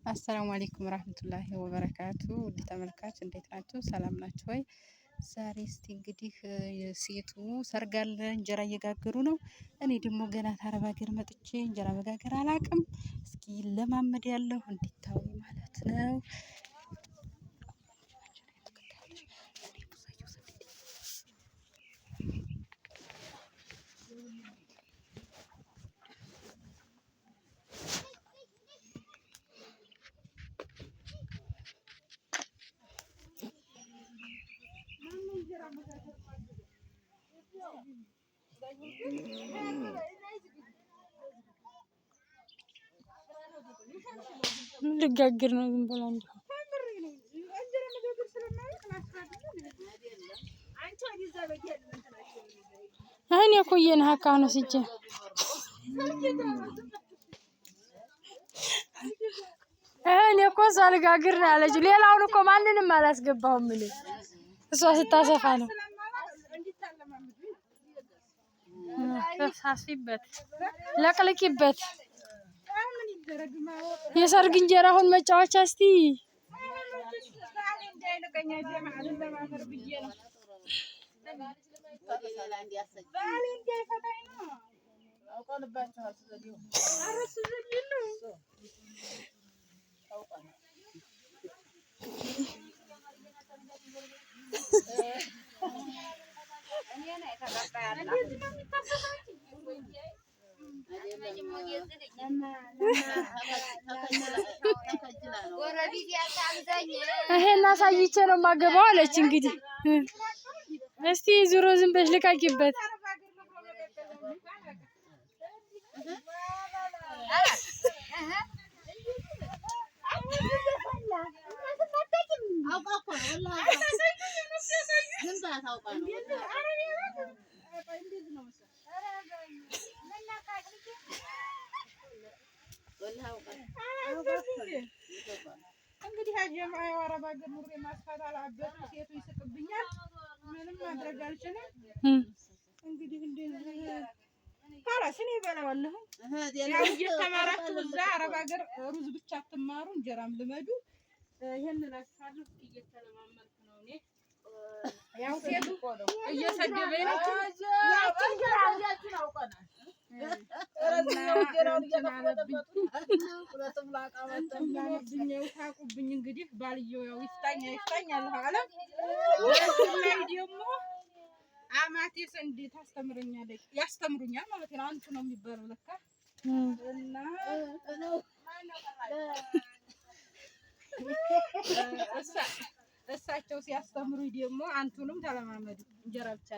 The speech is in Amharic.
አሰላሙ አለይኩም ወራህመቱላሂ ወበረካቱ። ውድ ተመልካች እንዴት ናችሁ? ሰላም ናችሁ ወይ? ዛሬ እስቲ እንግዲህ የሴቱ ሰርግ አለ፣ እንጀራ እየጋገሩ ነው። እኔ ደግሞ ገና ታረብ ሀገር መጥቼ እንጀራ መጋገር አላቅም። እስኪ ለማመድ ያለው እንዲታው ማለት ነው። ምን ልጋግር ነው? ዝም ብላ እንዴ እኔ እኮ የነሐካ ነው ሲጀ እኔ እኮ ሳልጋግር ነው ያለችው። ሌላውን እኮ ማንንም አላስገባሁም። ምን እሷ ስታሰፋ ነው። ሳስፊበት ለቅልቂበት የሰርግ እንጀራ አሁን መጫወቻ እስቲ ይሄን አሳይቼ ነው የማገባው አለች። እንግዲህ እስቲ ዙሮ ዝም ብለሽ ልቃቂበት። እንግዲህ አጀማ የአረብ ሀገር ኑሬ ማስፋት አላበት ሴቱ ይስቅብኛል። ምንም ማድረግ አልችልም። እንግዲህ እንደዚህ ታራስ እኔ እበላዋለሁ። ያው እየተማራችሁ እዛ አረብ ሀገር ሩዝ ብቻ አትማሩ፣ እንጀራም ልመዱ። ይሄን እላችኋለሁ። እየተለማመድኩ ነው እኔ። ያው ሴቱ እየሰደበኝ ነው። ታቁብኝ እንግዲህ ባልየው ያው ይፍታኛ ይፍታኛል አለ። ላይ ደግሞ አማቴስ እንዴት አስተምረኛለች ያስተምሩኛል ማለት ነው። አንቱ ነው የሚባለው ለካ እና እሳቸው ሲያስተምሩኝ ደግሞ አንቱንም ተለማመዱ እንጀራ ብቻ